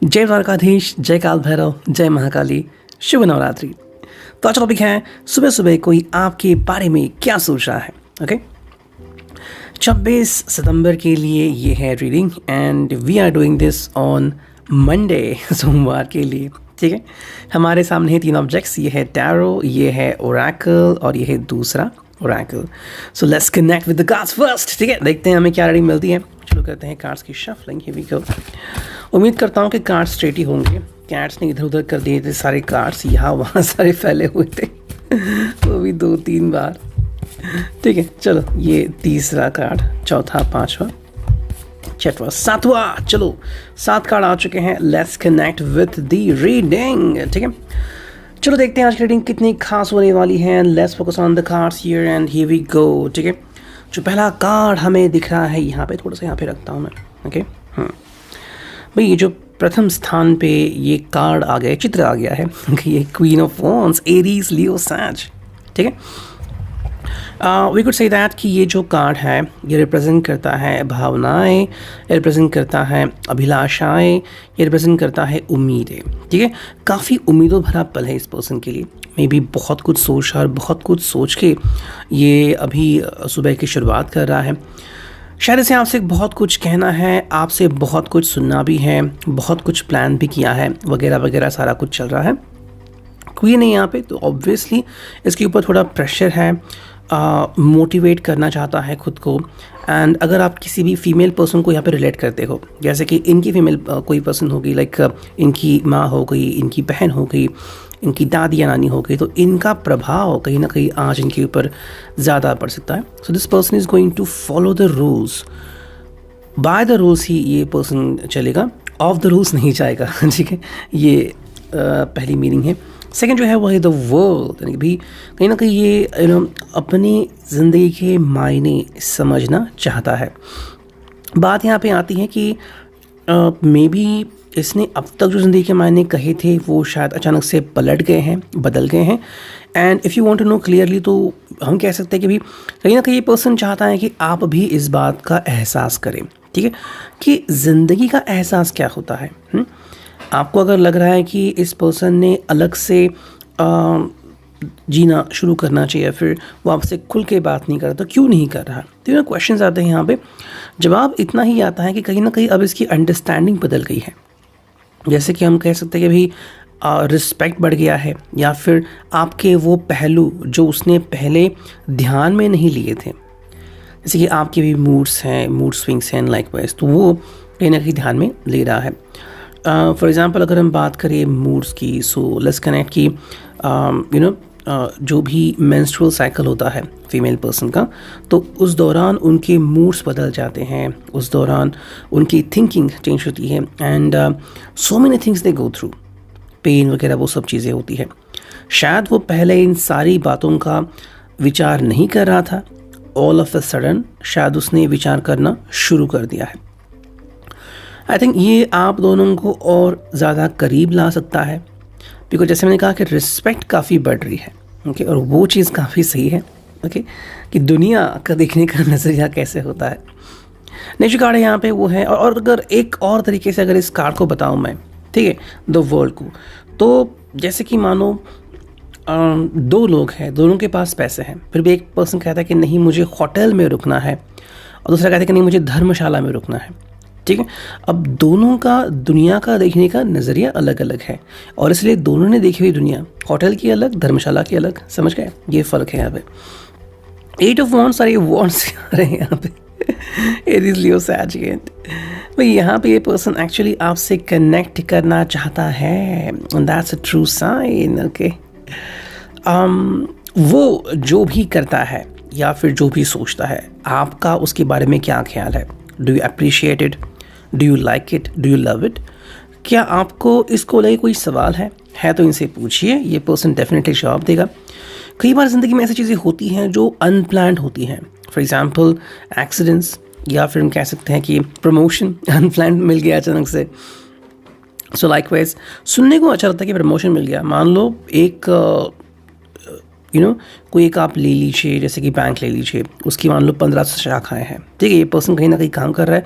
जय द्वारकाधीश, जय काल भैरव, जय महाकाली, शुभ नवरात्रि। तो आज टॉपिक है सुबह सुबह कोई आपके बारे में क्या सोच रहा है। ओके, 26 सितंबर के लिए ये है reading and we are doing this on Monday, सोमवार के लिए। ठीक है, हमारे सामने है तीन ऑब्जेक्ट्स, ये है टैरो, ये है ओरेकल और ये है दूसरा Oracle. So let's connect with the cards first. ठीक है, देखते हैं हमें क्या रीडिंग मिलती है। शुरू करते हैं कार्ड्स की शफलिंग। हियर वी गो। उम्मीद करता हूँ कि कार्ड्स स्ट्रेट ही होंगे। कैट्स ने इधर उधर कर दिए थे सारे कार्ड्स, यहाँ वहाँ सारे फैले हुए थे वो भी 2-3 बार। ठीक है, चलो ये तीसरा कार्ड, चौथा, पांचवा, छठवा, सातवां। चलो 7 कार्ड आ चुके हैं। Let's connect with the reading. ठीक है, चलो देखते हैं आज की रीडिंग कितनी खास होने वाली है। Let's focus on the cards here and here we go. ठीक है, जो पहला कार्ड हमें दिख रहा है यहाँ पे, थोड़ा सा यहाँ पे रखता हूँ मैं। ओके, भाई ये जो प्रथम स्थान पे ये कार्ड आ गया, चित्र आ गया है कि ये क्वीन ऑफ वॉन्ड्स, एरीज, लियो, सैज। ठीक है, वी कुड से दैट कि ये जो कार्ड है ये रिप्रेजेंट करता है भावनाएं, ये रिप्रेजेंट करता है अभिलाषाएं, ये रिप्रेजेंट करता है उम्मीदें। ठीक है, काफ़ी उम्मीदों भरा पल है इस पर्सन के लिए। मे बी बहुत कुछ सोच और बहुत कुछ सोच के ये अभी सुबह की शुरुआत कर रहा है। शायद इसे आपसे बहुत कुछ कहना है, आपसे बहुत कुछ सुनना भी है, बहुत कुछ प्लान भी किया है, वगैरह वगैरह सारा कुछ चल रहा है। क्वीन है यहाँ पे, तो ऑब्वियसली इसके ऊपर थोड़ा प्रेशर है, मोटिवेट करना चाहता है खुद को। एंड अगर आप किसी भी फीमेल पर्सन को यहाँ पे रिलेट करते हो, जैसे कि इनकी फीमेल कोई पर्सन होगी, लाइक इनकी माँ हो गई, इनकी बहन हो गई, इनकी दादी या नानी हो गई, तो इनका प्रभाव कहीं ना कहीं आज इनके ऊपर ज़्यादा पड़ सकता है। So this person is going to follow the rules, by the rules ही ये पर्सन चलेगा, ऑफ द रूल्स नहीं जाएगा। ठीक है, ये पहली मीनिंग है। सेकंड जो है वो है द वर्ल्ड, यानी कि भी कहीं ना कहीं ये अपनी ज़िंदगी के मायने समझना चाहता है। बात यहाँ पे आती है कि मे बी इसने अब तक जो ज़िंदगी के मायने कहे थे वो शायद अचानक से पलट गए हैं, बदल गए हैं। And if you want to know clearly, तो हम कह सकते हैं कि भी कहीं ना कहीं ये पर्सन चाहता है कि आप भी इस बात का एहसास करें। ठीक है, कि ज़िंदगी का एहसास क्या होता है। आपको अगर लग रहा है कि इस पर्सन ने अलग से जीना शुरू करना चाहिए, फिर वो आपसे खुल के बात नहीं कर रहा, तो क्यों नहीं कर रहा। तो ये क्वेश्चंस आते हैं यहाँ पे। जवाब इतना ही आता है कि कहीं ना कहीं अब इसकी अंडरस्टैंडिंग बदल गई है। जैसे कि हम कह सकते हैं कि भाई रिस्पेक्ट बढ़ गया है, या फिर आपके वो पहलू जो उसने पहले ध्यान में नहीं लिए थे, जैसे कि आपके भी मूड्स हैं, मूड स्विंग्स हैं लाइकवाइज, तो वो कहीं ना कहीं ध्यान में ले रहा है। फॉर एग्जांपल अगर हम बात करें मूड्स की, सो लेट्स कनेक्ट की जो भी मेंस्ट्रुअल साइकिल होता है फीमेल पर्सन का, तो उस दौरान उनके मूड्स बदल जाते हैं, उस दौरान उनकी थिंकिंग चेंज होती है। And so many things they go through, pain वगैरह वो सब चीज़ें होती है। शायद वो पहले इन सारी बातों का विचार नहीं कर रहा था, ऑल ऑफ अ सडन शायद उसने विचार करना शुरू कर दिया है। आई थिंक ये आप दोनों को और ज़्यादा करीब ला सकता है, बिकॉज जैसे मैंने कहा कि रिस्पेक्ट काफ़ी बढ़ रही है। ओके, और वो चीज़ काफ़ी सही है। ओके, कि दुनिया का देखने का नज़रिया कैसे होता है। नेक्स्ट कार्ड है यहाँ पे वो है, और अगर एक और तरीके से अगर इस कार्ड को बताऊँ मैं, ठीक है, द वर्ल्ड को, तो जैसे कि मानो 2 लोग हैं, दोनों के पास पैसे हैं, फिर भी एक पर्सन कहता है कि नहीं मुझे होटल में रुकना है, और दूसरा कहता है कि नहीं मुझे धर्मशाला में रुकना है। ठीक है, अब दोनों का दुनिया का देखने का नज़रिया अलग अलग है, और इसलिए दोनों ने देखी हुई दुनिया, होटल की अलग, धर्मशाला की अलग। समझ गए, ये फ़र्क है यहाँ पे। 8 ऑफ वॉन्ड्स, सारे वॉन्ड्स आ रहे हैं यहाँ पे। एरीज, लियो, सैज। भाई यहाँ पे ये पर्सन एक्चुअली आपसे कनेक्ट करना चाहता है, that's a true sign. Okay, वो जो भी करता है या फिर जो भी सोचता है, आपका उसके बारे में क्या ख्याल है। Do you appreciate it, do you like it, do you love it. क्या आपको इसको लेके कोई सवाल है तो इनसे पूछिए, ये पर्सन डेफिनेटली जवाब देगा। कई बार ज़िंदगी में ऐसी चीज़ें होती हैं जो अनप्लान्ड होती हैं, फॉर एग्जांपल एक्सीडेंट्स, या फिर हम कह सकते हैं कि प्रमोशन अनप्लान्ड मिल गया अचानक से। सो लाइकवाइज सुनने को अच्छा लगता है कि प्रमोशन मिल गया। मान लो एक कोई एक आप ले लीजिए, जैसे कि बैंक ले लीजिए, उसकी मान लो 15 शाखाएँ हैं। ठीक है, ये पर्सन कहीं ना कहीं काम कर रहा है,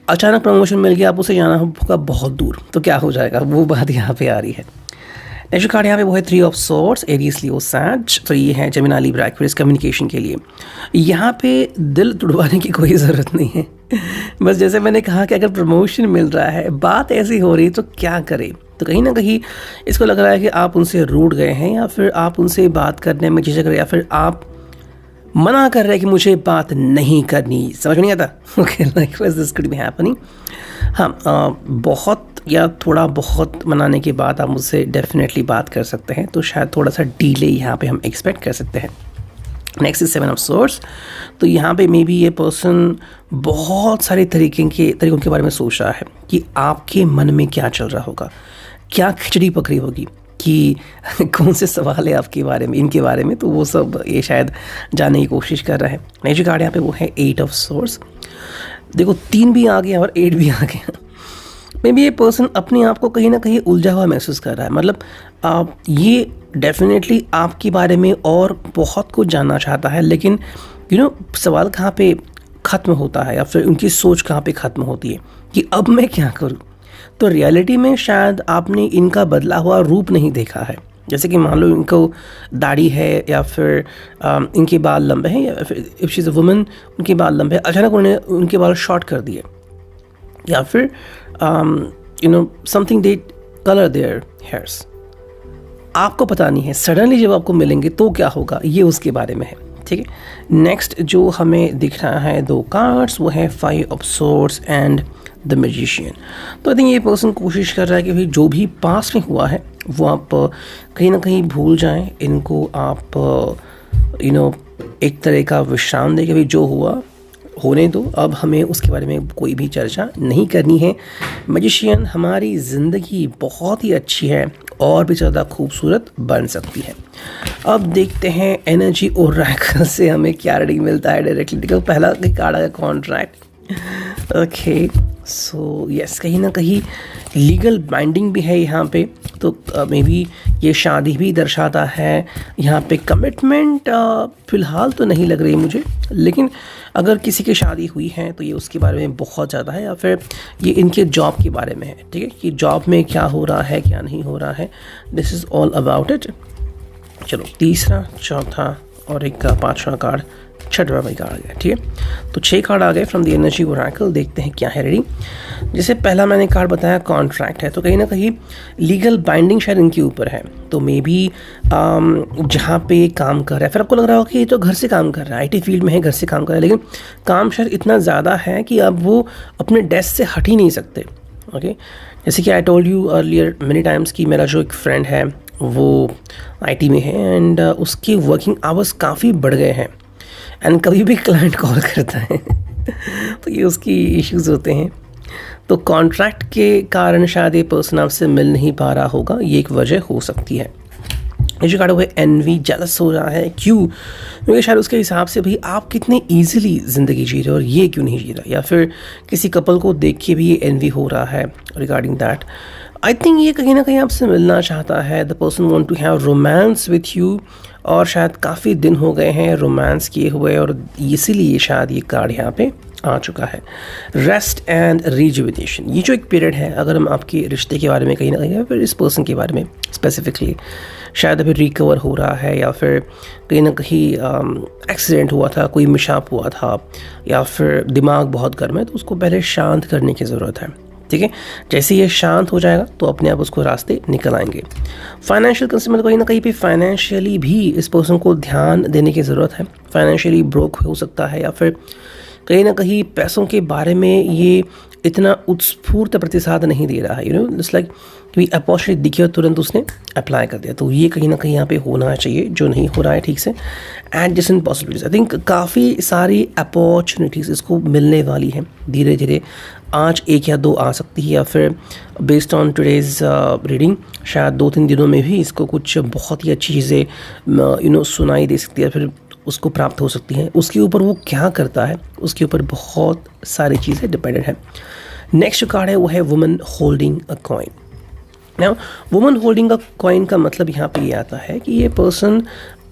अचानक प्रमोशन मिल गया, आप उसे जाना होगा बहुत दूर, तो क्या हो जाएगा, वो बात यहाँ पे आ रही है। नेक्स्ट कार्ड यहाँ पे वो है 3 ऑफ सोर्ड्स, एरीज लियो सैज। तो ये है जेमिनी लिब्रा एक्वेरियस कम्युनिकेशन के लिए। यहाँ पे दिल तुड़वाने की कोई ज़रूरत नहीं है। बस जैसे मैंने कहा कि अगर प्रमोशन मिल रहा है, बात ऐसी हो रही, तो क्या करें, तो कहीं ना कहीं इसको लग रहा है कि आप उनसे रूठ गए हैं, या फिर आप उनसे बात करने में झिझक रहे, या फिर आप मना कर रहे हैं कि मुझे बात नहीं करनी। समझ नहीं आता? Okay, like this could be happening. हाँ, बहुत या थोड़ा बहुत मनाने के बाद आप मुझसे डेफिनेटली बात कर सकते हैं, तो शायद थोड़ा सा डीले यहाँ पे हम एक्सपेक्ट कर सकते हैं। Next is 7 of swords. तो यहाँ पे मे बी ये पर्सन बहुत सारे तरीकों के बारे में सोच रहा है कि आपके मन में क्या चल रहा होगा, क्या खिचड़ी पकड़ी होगी, कि कौन से सवाल है आपके बारे में, इनके बारे में, तो वो सब ये शायद जानने की कोशिश कर रहा है। नेक्स्ट जो कार्ड यहाँ पे वो है 8 ऑफ सोर्ड्स। देखो 3 भी आ गया और 8 भी आ गया। मे बी ये पर्सन अपने आप को कहीं ना कहीं उलझा हुआ महसूस कर रहा है। मतलब ये डेफिनेटली आपके बारे में और बहुत कुछ जानना चाहता है, लेकिन सवाल कहाँ पे ख़त्म होता है, या फिर उनकी सोच कहाँ पे ख़त्म होती है कि अब मैं क्या करूँ। तो रियलिटी में शायद आपने इनका बदला हुआ रूप नहीं देखा है। जैसे कि मान लो इनको दाढ़ी है, या फिर इनके बाल लंबे हैं, या फिर if she is a woman उनके बाल लंबे, अचानक उन्हें उनके बाल शॉर्ट कर दिए, या फिर something they colour their hairs. आपको पता नहीं है, सडनली जब आपको मिलेंगे तो क्या होगा, ये उसके बारे में है। ठीक है, नेक्स्ट जो हमें दिख रहा है 2 कार्ड्स, वो है 5 of swords and the magician. तो आई थिंक ये पर्सन कोशिश कर रहा है कि भाई जो भी पास में हुआ है वो आप कहीं ना कहीं भूल जाएं, इनको आप एक तरह का विश्राम दें कि भाई जो हुआ होने दो, अब हमें उसके बारे में कोई भी चर्चा नहीं करनी है। मैजिशियन, हमारी ज़िंदगी बहुत ही अच्छी है और भी ज़्यादा खूबसूरत बन सकती है। अब देखते हैं एनर्जी ओरेकल से हमें क्या रीडिंग मिलता है डायरेक्टली। देखो पहला कार्ड आया कॉन्ट्रैक्ट। ओके, सो यस, कहीं ना कहीं लीगल बाइंडिंग भी है यहाँ पे, तो मे बी ये शादी भी दर्शाता है। यहाँ पे कमिटमेंट फ़िलहाल तो नहीं लग रही मुझे, लेकिन अगर किसी की शादी हुई है तो ये उसके बारे में बहुत ज़्यादा है, या फिर ये इनके जॉब के बारे में है। ठीक है, कि जॉब में क्या हो रहा है, क्या नहीं हो रहा है, this is all about it. चलो, तीसरा, चौथा और एक का 5वां कार्ड, 6वां भाई कार्ड आ गया। ठीक है, तो 6 कार्ड आ गए फ्रॉम द एनर्जी ओरेकल। देखते हैं क्या है रीडिंग। जैसे पहला मैंने कार्ड बताया कॉन्ट्रैक्ट है, तो कहीं ना कहीं लीगल बाइंडिंग शायद इनके ऊपर है। तो मे बी जहाँ पे काम कर रहा है, फिर आपको लग रहा होगा कि ये तो घर से काम कर रहा है, आईटी फील्ड में है, घर से काम कर रहा है, लेकिन काम शायद इतना ज़्यादा है कि अब वो अपने डेस्क से हट ही नहीं सकते। ओके, जैसे कि I told you earlier many times कि मेरा जो एक फ्रेंड है वो आईटी में है, एंड उसके वर्किंग आवर्स काफ़ी बढ़ गए हैं, एंड कभी भी क्लाइंट कॉल करता है तो ये उसकी इश्यूज़ होते हैं। तो कॉन्ट्रैक्ट के कारण शायद ये पर्सन आपसे मिल नहीं पा रहा होगा, ये एक वजह हो सकती है। ये जो कार्ड हुआ एनवी, जेलस हो रहा है, क्यों? क्योंकि शायद उसके हिसाब से भाई आप कितने ईजिली ज़िंदगी जी रहे हो और ये क्यों नहीं जी रहा, या फिर किसी कपल को देख के भी ये एनवी हो रहा है रिगार्डिंग दैट। आई थिंक ये कहीं ना कहीं आपसे मिलना चाहता है। The person want to have romance with you, और शायद काफ़ी दिन हो गए हैं रोमांस किए हुए, और इसीलिए शायद ये कार्ड यहाँ पे आ चुका है। रेस्ट एंड रिजुविनेशन, ये जो एक पीरियड है, अगर हम आपके रिश्ते के बारे में कहीं ना कहीं, फिर इस पर्सन के बारे में स्पेसिफिकली, शायद अभी रिकवर हो रहा है, या फिर कहीं ना कहीं एक्सीडेंट हुआ था, कोई मिशाप हुआ था, या फिर दिमाग बहुत गर्म है, तो उसको पहले शांत करने की ज़रूरत है। ठीक है, जैसे ये शांत हो जाएगा तो अपने आप उसको रास्ते निकल आएंगे। फाइनेंशियल कंसर्न, कहीं ना कहीं पे फाइनेंशियली भी इस पर्सन को ध्यान देने की ज़रूरत है। फाइनेंशियली ब्रोक हो सकता है, या फिर कहीं ना कहीं पैसों के बारे में ये इतना उत्स्फूर्त प्रतिसाद नहीं दे रहा है। जस्ट लाइक कोई अपॉर्चुनिटी दिखी और तुरंत उसने अप्लाई कर दिया, तो ये कहीं ना कहीं यहाँ पे होना चाहिए, जो नहीं हो रहा है ठीक से। एडजेसेंट पॉसिबिलिटीज़, आई थिंक काफ़ी सारी अपॉर्चुनिटीज़ इसको मिलने वाली हैं धीरे धीरे। आज 1 या 2 आ सकती है, या फिर बेस्ड ऑन टुडेज़ रीडिंग शायद 2-3 दिनों में भी इसको कुछ बहुत ही अच्छी चीज़ें सुनाई दे सकती है, फिर उसको प्राप्त हो सकती हैं। उसके ऊपर वो क्या करता है, उसके ऊपर बहुत सारी चीज़ें डिपेंडेंट है। नेक्स्ट कार्ड है वो है woman holding a coin. Now woman holding a coin का मतलब यहाँ पे ये आता है कि ये पर्सन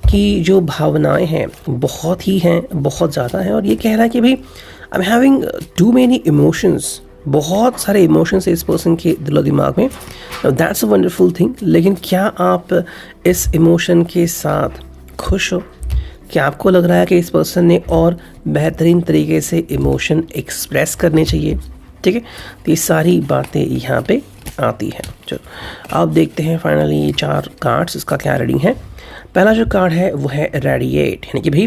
की जो भावनाएं हैं बहुत ही हैं, बहुत ज़्यादा हैं, और ये कह रहा है कि भाई I am having too many emotions बहुत सारे इमोशंस है इस पर्सन के दिलो दिमाग में, दैट्स अ वंडरफुल थिंग। लेकिन क्या आप इस इमोशन के साथ खुश हो? क्या आपको लग रहा है कि इस पर्सन ने और बेहतरीन तरीके से इमोशन एक्सप्रेस करने चाहिए? ठीक है, तो ये सारी बातें यहाँ पे आती हैं। चलो आप देखते हैं फाइनली ये 4 कार्ड्स इसका क्या रीडिंग है। पहला जो कार्ड है वो है रेडिएट, यानी कि भाई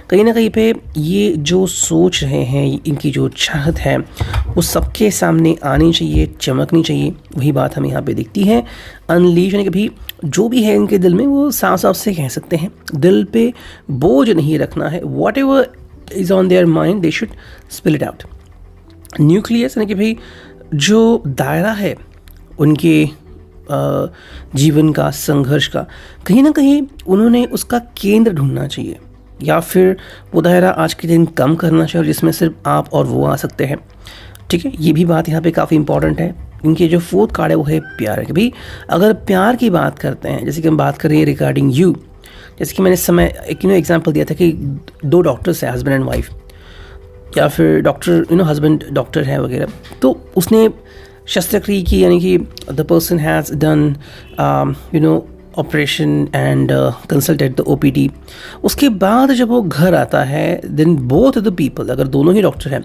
कहीं ना कहीं पे ये जो सोच रहे हैं, इनकी जो चाहत है वो सबके सामने आनी चाहिए, चमकनी चाहिए। वही बात हमें यहाँ पे दिखती है। अनलीश, यानी कि भाई जो भी है इनके दिल में वो साफ साफ से कह सकते हैं, दिल पे बोझ नहीं रखना है। What ever is on their mind they should spill it out. Nucleus, यानी कि भाई जो दायरा है उनके जीवन का, संघर्ष का, कहीं ना कहीं उन्होंने उसका केंद्र ढूंढना चाहिए, या फिर वो दायरा आज के दिन कम करना चाहिए जिसमें सिर्फ आप और वो आ सकते हैं। ठीक है, ये भी बात यहाँ पे काफ़ी इंपॉर्टेंट है। इनके जो 4th कार्ड है वो है प्यार है कि भाई अगर प्यार की बात करते हैं, जैसे कि हम बात कर रहे हैं रिगार्डिंग यू, जैसे कि मैंने समय एक एग्जाम्पल दिया था कि 2 डॉक्टर्स हैं, हस्बैंड एंड वाइफ, या फिर डॉक्टर हस्बैंड डॉक्टर है वगैरह, तो उसने शस्त्रक्रिया की, यानी कि the person has done operation and consulted the OPD। उसके बाद जब वो घर आता है, देन बोथ द पीपल, अगर दोनों ही डॉक्टर हैं,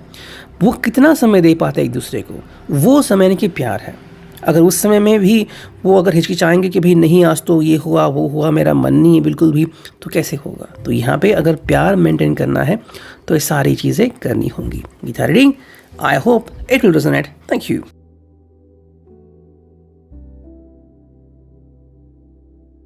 वो कितना समय दे पाते हैं एक दूसरे को, वो समय यानी कि प्यार है। अगर उस समय में भी वो अगर हिचकिचाएंगे कि भाई नहीं आज तो ये हुआ वो हुआ, मेरा मन नहीं है बिल्कुल भी, तो कैसे होगा? तो यहाँ पे अगर प्यार मेंटेन करना है तो ये सारी चीज़ें करनी होंगी। Gita reading, I hope it will resonate. Thank you.